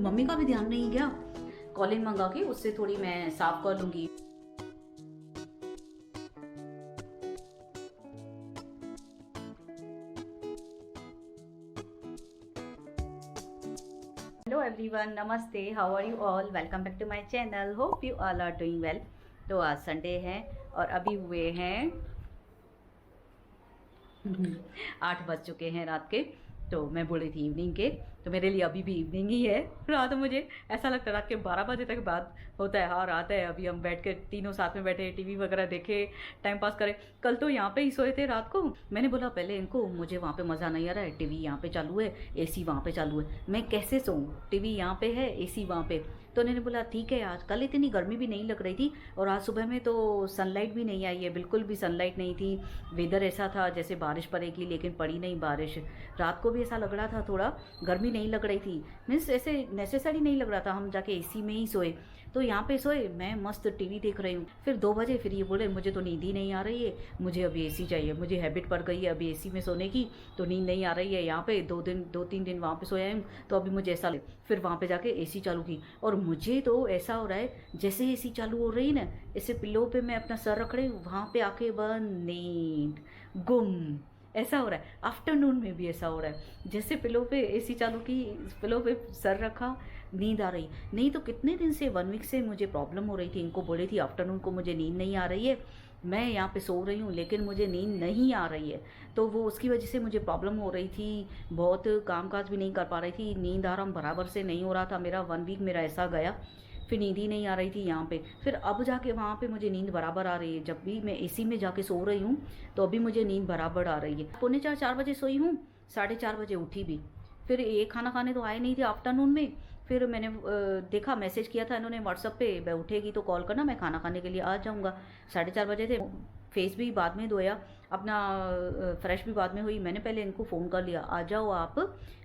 Mummy का भी ध्यान नहीं गया। कॉलिन मंगा के उससे थोड़ी मैं साफ कर लूंगी। हेलो एवरीवन, नमस्ते, how are you all, welcome back to my channel, hope you all are doing well. तो आज संडे है और अभी हुए हैं 8 बज चुके हैं रात के। तो मैं बोल रही थी इवनिंग के, तो मेरे लिए अभी भी इवनिंग ही है। रात मुझे ऐसा लगता है रात के 12 बजे तक बाद होता है। हाँ, रात है, अभी हम बैठ के तीनों साथ में बैठे टीवी वगैरह देखे, टाइम पास करें। कल तो यहाँ पे ही सोए थे रात को। मैंने बोला पहले इनको, मुझे वहाँ पे मज़ा नहीं आ रहा है, टीवी यहाँ पे चालू है, एसी वहाँ पे चालू है, मैं कैसे सोऊं, टीवी यहाँ पे है, एसी वहाँ पे। तो उन्होंने बोला ठीक है। आज कल इतनी गर्मी भी नहीं लग रही थी और आज सुबह में तो सनलाइट भी नहीं आई है, बिल्कुल भी सनलाइट नहीं थी। वेदर ऐसा था जैसे बारिश पड़ेगी, लेकिन पड़ी नहीं बारिश। रात को भी ऐसा लग रहा था, थोड़ा गर्मी नहीं लग रही थी, मीन्स ऐसे नेसेसरी नहीं लग रहा था। हम जाके एसी में ही सोए, तो यहाँ पे सोए, मैं मस्त टीवी देख रही हूँ। फिर 2 बजे फिर ये बोले मुझे तो नींद ही नहीं आ रही है, मुझे अभी एसी चाहिए, मुझे हैबिट पड़ गई है अभी एसी में सोने की, तो नींद नहीं आ रही है। यहाँ पे 2-3 दिन वहाँ पे सोया हूँ, तो अभी मुझे ऐसा लगे। फिर वहाँ पे जाके एसी चालू की और मुझे तो ऐसा हो रहा है जैसे एसी चालू हो रही ना, ऐसे पिल्लो पे मैं अपना सर रख रही हूँ, वहाँ पे आके बंद, नींद गुम, ऐसा हो रहा है। आफ्टरनून में भी ऐसा हो रहा है, जैसे पिलो पे एसी चालू की, पिलो पे सर रखा, नींद आ रही। नहीं तो कितने दिन से 1 वीक से मुझे प्रॉब्लम हो रही थी, इनको बोल रही थी आफ्टरनून को मुझे नींद नहीं आ रही है, मैं यहाँ पे सो रही हूँ लेकिन मुझे नींद नहीं आ रही है। तो वो उसकी वजह से मुझे प्रॉब्लम हो रही थी, बहुत काम काज भी नहीं कर पा रही थी, नींद आराम बराबर से नहीं हो रहा था मेरा। 1 वीक मेरा ऐसा गया, फिर नींद ही नहीं आ रही थी यहाँ पे। फिर अब जाके वहाँ पे मुझे नींद बराबर आ रही है। जब भी मैं एसी में जाके सो रही हूँ तो अभी मुझे नींद बराबर आ रही है। 3:45-4 बजे सोई हूँ, 4:30 बजे उठी भी। फिर ये खाना खाने तो आए नहीं थे आफ्टरनून में। फिर मैंने देखा, मैसेज किया था इन्होंने व्हाट्सअप पे, मैं उठेगी तो कॉल करना, मैं खाना खाने के लिए आ जाऊँगा। 4:30 बजे थे। फेस भी बाद में धोया, अपना फ्रेश भी बाद में हुई। मैंने पहले इनको फ़ोन कर लिया, आ जाओ आप,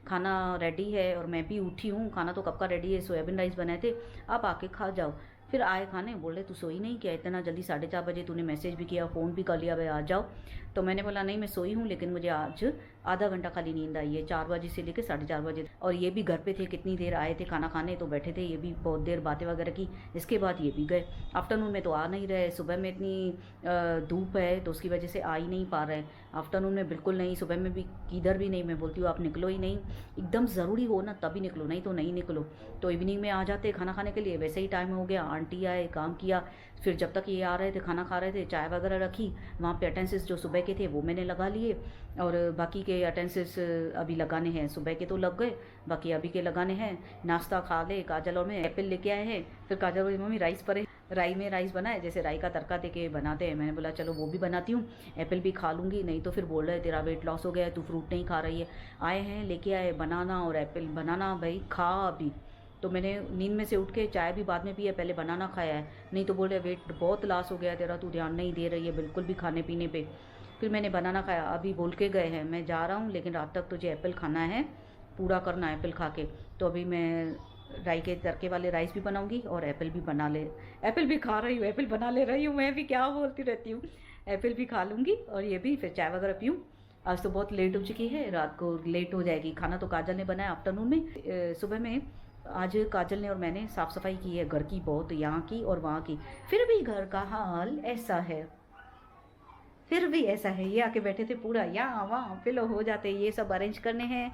खाना रेडी है। और मैं भी उठी हूँ, खाना तो कब का रेडी है, सोयाबीन राइस बनाए थे, आप आके खा जाओ। फिर आए खाने, बोले तू सोई नहीं क्या इतना जल्दी, 4:30 बजे, तूने मैसेज भी किया, फ़ोन भी कर लिया, भाई आ जाओ। तो मैंने बोला नहीं मैं सोई हूँ, लेकिन मुझे आज आधा घंटा खाली नींद आई है, 4 बजे से लेकर 4:30 बजे। और ये भी घर पे थे, कितनी देर आए थे खाना खाने, तो बैठे थे, ये भी बहुत देर बातें वगैरह की। इसके बाद ये भी गए। आफ्टरनून में तो आ नहीं रहे, सुबह में इतनी धूप है तो उसकी वजह से आ ही नहीं पा रहे। आफ्टरनून में बिल्कुल नहीं, सुबह में भी किधर भी नहीं। मैं बोलती हूँ आप निकलो ही नहीं, एकदम ज़रूरी हो ना तभी निकलो, नहीं तो नहीं निकलो। तो इवनिंग में आ जाते खाना खाने के लिए, वैसे ही टाइम हो गया, आंटी आए, काम किया। फिर जब तक ये आ रहे थे, खाना खा रहे थे, चाय वगैरह रखी। वहाँ पे अटेंडेंस जो सुबह के थे वो मैंने लगा लिए, और बाकी के अटेंडेंस अभी लगाने हैं। सुबह के तो लग गए, बाकी अभी के लगाने हैं। नाश्ता खा ले, काजल और मैं एप्पल लेके आए हैं। फिर काजल बोली मम्मी राइस पड़े, राई में राइस बनाए, जैसे राई का तड़का दे के बनाते हैं। मैंने बोला चलो वो भी बनाती हूँ, एप्पल भी खा लूँगी, नहीं तो फिर बोल रहे तेरा वेट लॉस हो गया है, तू फ्रूट नहीं खा रही है। आए हैं, लेके आए बनाना और एप्पल। बनाना भाई खा अभी। तो मैंने नींद में से उठ के चाय भी बाद में पी है, पहले बनाना खाया है, नहीं तो बोले वेट बहुत लॉस हो गया तेरा, तू ध्यान नहीं दे रही है बिल्कुल भी खाने पीने पे। फिर मैंने बनाना खाया, अभी बोल के गए हैं मैं जा रहा हूँ, लेकिन रात तक तुझे एप्पल खाना है, पूरा करना है एप्पल खा के। तो अभी मैं राई के तड़के वाले राइस भी बनाऊंगी और एप्पल भी बना ले, एप्पल भी खा रही हूँ, एप्पल बना ले रही हूँ, मैं भी क्या बोलती रहती हूँ। एप्पल भी खा लूँगी और ये भी, फिर चाय वगैरह पीऊँ। आज तो बहुत लेट हो चुकी है, रात को लेट हो जाएगी। खाना तो काजल ने बनाया आफ्टरनून में। सुबह में आज काजल ने और मैंने साफ़ सफाई की है घर की, बहुत, यहाँ की और वहाँ की। फिर भी घर का हाल ऐसा है, फिर भी ऐसा है। ये आके बैठे थे, पूरा यहाँ वहाँ पिलो हो जाते, ये सब अरेंज करने हैं।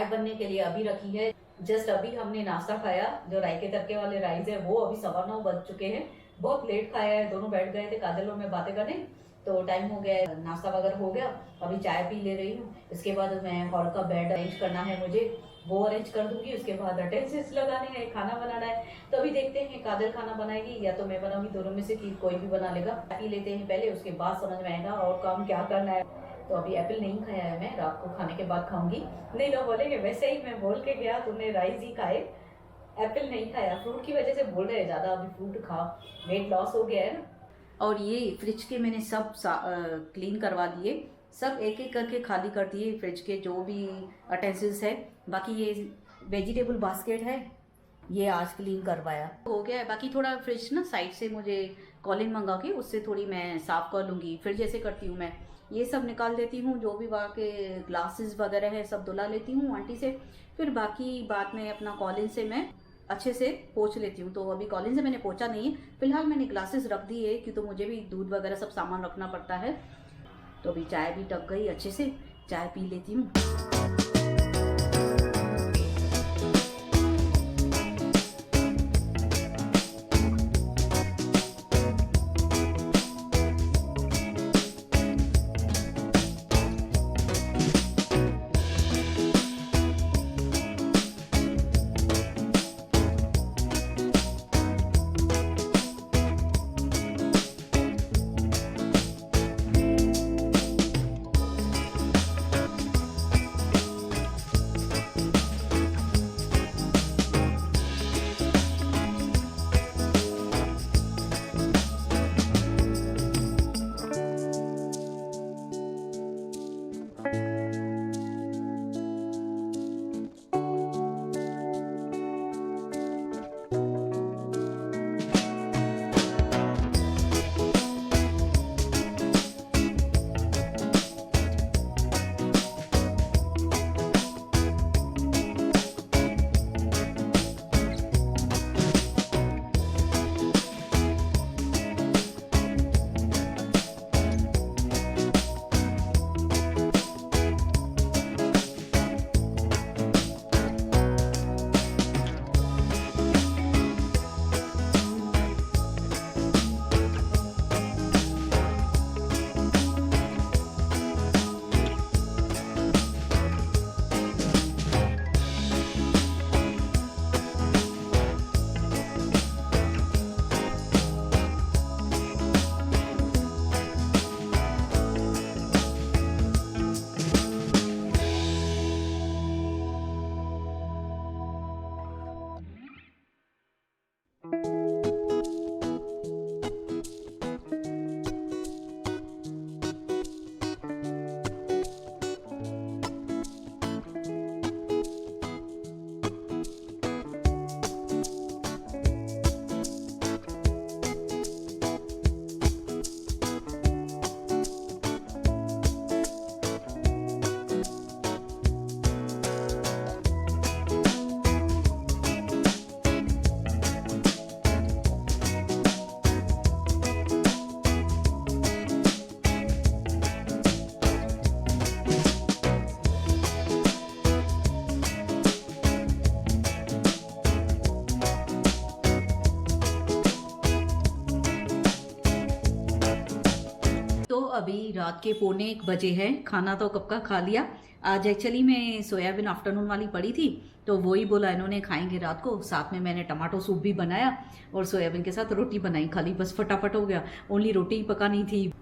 चाय बनने के लिए अभी रखी है। जस्ट अभी हमने नाश्ता खाया, जो राई के तड़के वाले राइस है वो अभी 9:15 बज चुके हैं। बहुत लेट खाया है, दोनों बैठ गए थे काजल और मैं बातें करने, तो टाइम हो गया है, नाश्ता वगैरह हो गया, अभी चाय पी ले रही हूँ। इसके बाद मैं हॉल का बेड अरेंज करना है मुझे, वो अरेंज कर दूंगी। उसके बाद अटेंडेंस लगाने हैं, खाना बनाना है। तो अभी देखते हैं काजल खाना बनाएगी या तो मैं बनाऊंगी, दोनों में से कोई भी बना लेगा। पी लेते हैं पहले, उसके बाद समझ में आएगा और काम क्या करना है। तो अभी एप्पल नहीं खाया है, मैं रात को खाने के बाद खाऊंगी। नहीं लोग बोलेंगे वैसे ही मैं बोल के गया तुमने राइस ही खाए, एप्पल नहीं खाया। फ्रूट की वजह से बोल रहे हैं ज्यादा अभी फ्रूट खा, वेट लॉस हो गया है ना। और ये फ्रिज के मैंने सब क्लीन करवा दिए, सब एक एक करके खाली कर दिए फ्रिज के जो भी अटेंसिल्स है। बाकी ये वेजिटेबल बास्केट है, ये आज क्लीन करवाया हो गया है। बाकी थोड़ा फ्रिज ना साइड से मुझे कॉलिन मंगा के उससे थोड़ी मैं साफ कर लूँगी। फिर जैसे करती हूँ मैं ये सब निकाल देती हूँ, जो भी वहाँ के ग्लासेस वगैरह है सब धुला लेती हूँ आंटी से। फिर बाकी बाद में अपना कॉलिन से मैं अच्छे से पोंछ लेती हूँ। तो अभी कॉलिन से मैंने पोंछा नहीं है, फिलहाल मैंने ग्लासेस रख दिए क्योंकि तो मुझे भी दूध वगैरह सब सामान रखना पड़ता है। तो अभी चाय भी टक गई, अच्छे से चाय पी लेती हूँ। अभी रात के 1:45 बजे हैं, खाना तो कब का खा लिया। आज एक्चुअली मैं सोयाबीन आफ्टरनून वाली पड़ी थी तो वही बोला इन्होंने खाएंगे रात को। साथ में मैंने टमाटो सूप भी बनाया और सोयाबीन के साथ रोटी बनाई, खाली बस फटाफट हो गया। ओनली रोटी ही पकानी थी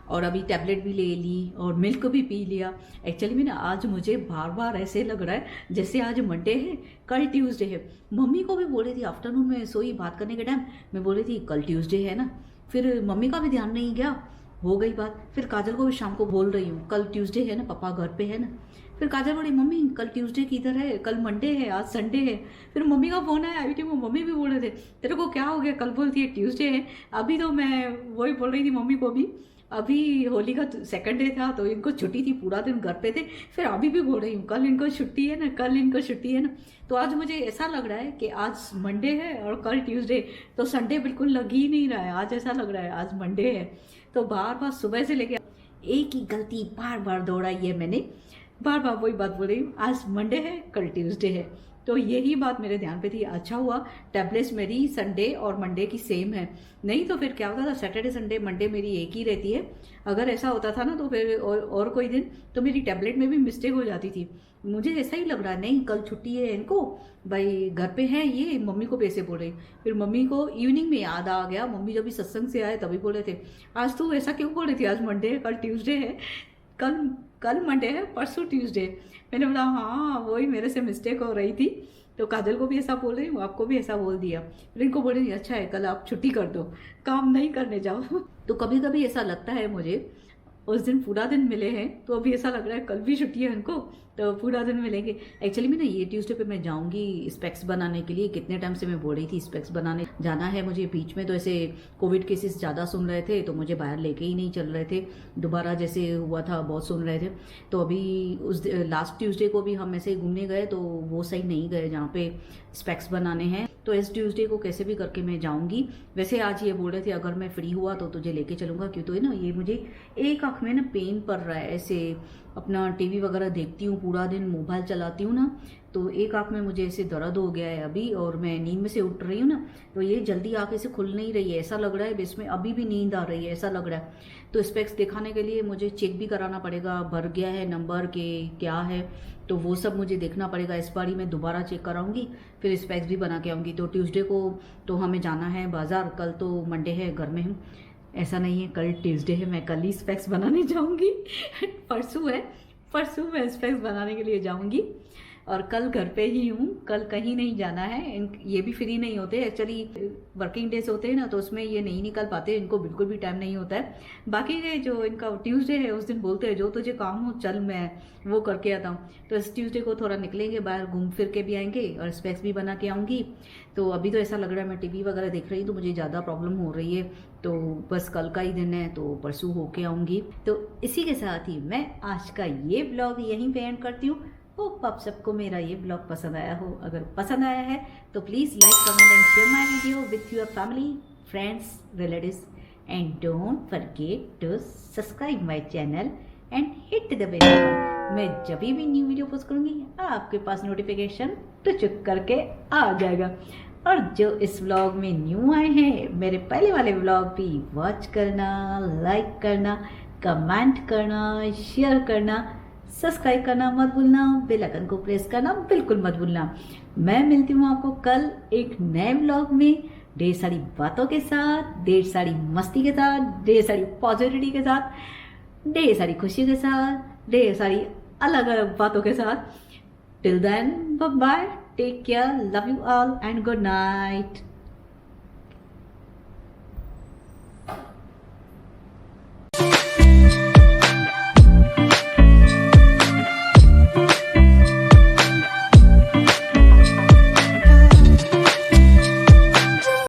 और अभी टैबलेट भी ले ली और मिल्क भी पी लिया। एक्चुअली में ना आज मुझे बार बार ऐसे लग रहा है जैसे आज मंडे है कल ट्यूसडे है। मम्मी को भी बोल रही थी आफ्टरनून में सोई बात करने के टाइम, मैं बोल रही थी कल ट्यूसडे है ना। फिर मम्मी का भी ध्यान नहीं गया, हो गई बात। फिर काजल को भी शाम को बोल रही हूँ कल ट्यूसडे है ना, पापा घर पे है ना। फिर काजल बोली मम्मी कल ट्यूसडे किधर है, कल मंडे है, आज संडे है। फिर मम्मी का फोन आया अभी, वो मम्मी भी बोल रहे थे तेरे को क्या हो गया, कल बोलती है ट्यूसडे है। अभी तो मैं वही बोल रही थी मम्मी को भी, अभी होली का सेकंड डे था तो इनको छुट्टी थी, पूरा दिन घर पे थे। फिर अभी भी बोल रही हूँ कल इनको छुट्टी है ना, कल इनको छुट्टी है ना। तो आज मुझे ऐसा लग रहा है कि आज मंडे है और कल ट्यूसडे, तो संडे बिल्कुल लग ही नहीं रहा है। आज ऐसा लग रहा है आज मंडे है। तो बार बार सुबह से लेके एक ही गलती बार बार दोहराई है मैंने। बार बार वही बात बोल रही हूँ, आज मंडे है कल ट्यूसडे है, तो यही बात मेरे ध्यान पे थी। अच्छा हुआ टैबलेट्स मेरी संडे और मंडे की सेम है, नहीं तो फिर क्या होता था सैटरडे संडे मंडे मेरी एक ही रहती है। अगर ऐसा होता था ना तो फिर और कोई दिन तो मेरी टैबलेट में भी मिस्टेक हो जाती थी। मुझे ऐसा ही लग रहा है नहीं कल छुट्टी है इनको, भाई घर पे है ये, मम्मी को पैसे बोल रही। फिर मम्मी को इवनिंग में याद आ गया, मम्मी जब भी सत्संग से आए तभी बोले थे आज तू ऐसा क्यों बोल रही थी, आज मंडे है कल ट्यूसडे है, कल कल मंडे है परसों ट्यूसडे। मैंने बोला हाँ वही मेरे से मिस्टेक हो रही थी। तो काजल को भी ऐसा बोल रही हूँ, आपको भी ऐसा बोल दिया। फिर इनको बोल रही अच्छा है कल आप छुट्टी कर दो, काम नहीं करने जाओ। तो कभी कभी ऐसा लगता है मुझे, उस दिन पूरा दिन मिले हैं तो अभी ऐसा लग रहा है कल भी छुट्टी है उनको तो पूरा दिन मिलेंगे। एक्चुअली में ना ये ट्यूसडे पे मैं जाऊंगी स्पेक्स बनाने के लिए, कितने टाइम से मैं बोल रही थी स्पेक्स बनाने जाना है मुझे। बीच में तो ऐसे कोविड केसेस ज़्यादा सुन रहे थे तो मुझे बाहर लेके ही नहीं चल रहे थे, दोबारा जैसे हुआ था बहुत सुन रहे थे। तो अभी उस लास्ट ट्यूसडे को भी हम ऐसे घूमने गए तो वो सही नहीं गए जहाँ पे स्पेक्स बनाने हैं, तो इस ट्यूसडे को कैसे भी करके मैं जाऊंगी। वैसे आज ये बोल रहे थे अगर मैं फ्री हुआ तो तुझे लेके चलूंगा, क्यों तो है ना ये मुझे एक आँख में ना पेन पड़ रहा है, ऐसे अपना टीवी वगैरह देखती हूँ पूरा दिन, मोबाइल चलाती हूँ ना, तो एक आँख में मुझे ऐसे दर्द हो गया है अभी, और मैं नींद में से उठ रही हूँ ना तो ये जल्दी आँखें से खुल नहीं रही है, ऐसा लग रहा है इसमें अभी भी नींद आ रही है ऐसा लग रहा है। तो स्पेक्स दिखाने के लिए मुझे चेक भी कराना पड़ेगा, भर गया है नंबर के क्या है, तो वो सब मुझे देखना पड़ेगा। इस बारी मैं दोबारा चेक कराऊंगी फिर स्पेक्स भी बना के आऊँगी। तो ट्यूसडे को तो हमें जाना है बाज़ार, कल तो मंडे है घर में हूँ, ऐसा नहीं है कल ट्यूसडे है मैं कल ही स्पेक्स बनाने जाऊँगी। परसों है, परसों मैं स्पेक्स बनाने के लिए जाऊँगी और कल घर पे ही हूँ, कल कहीं नहीं जाना है। ये भी फ्री नहीं होते एक्चुअली, वर्किंग डेज होते हैं ना तो उसमें ये नहीं निकल पाते, इनको बिल्कुल भी टाइम नहीं होता है। बाकी के जो इनका ट्यूसडे है उस दिन बोलते हैं जो तुझे काम हो चल मैं वो करके आता हूँ। तो इस ट्यूसडे को थोड़ा निकलेंगे बाहर, घूम फिर के भी आएंगे और स्पेक्स भी बना के आऊँगी। तो अभी तो ऐसा लग रहा है मैं टीवी वगैरह देख रही हूँ तो मुझे ज़्यादा प्रॉब्लम हो रही है, तो बस कल का ही दिन है तो परसों होके आऊँगी। तो इसी के साथ ही मैं आज का ये ब्लॉग यहीं पे एंड करती हूँ। होप आप सबको मेरा ये ब्लॉग पसंद आया हो, अगर पसंद आया है तो please like comment and share my video with your family friends relatives and don't forget to subscribe my channel and hit the bell icon. मैं जब भी न्यू वीडियो पोस्ट करूँगी आपके पास नोटिफिकेशन टुचुक करके आ जाएगा। और जो इस व्लॉग में न्यू आए हैं मेरे पहले वाले व्लॉग भी वॉच करना, लाइक करना, कमेंट करना, शेयर करना, सब्सक्राइब करना मत भूलना, बेल आइकन को प्रेस करना बिल्कुल मत भूलना। मैं मिलती हूँ आपको कल एक नए व्लॉग में, ढेर सारी बातों के साथ, ढेर सारी मस्ती के साथ, ढेर सारी पॉजिटिविटी के साथ, ढेर सारी खुशी के साथ, ढेर सारी अलग अलग बातों के साथ। Till then bye bye, take care, love you all and good night.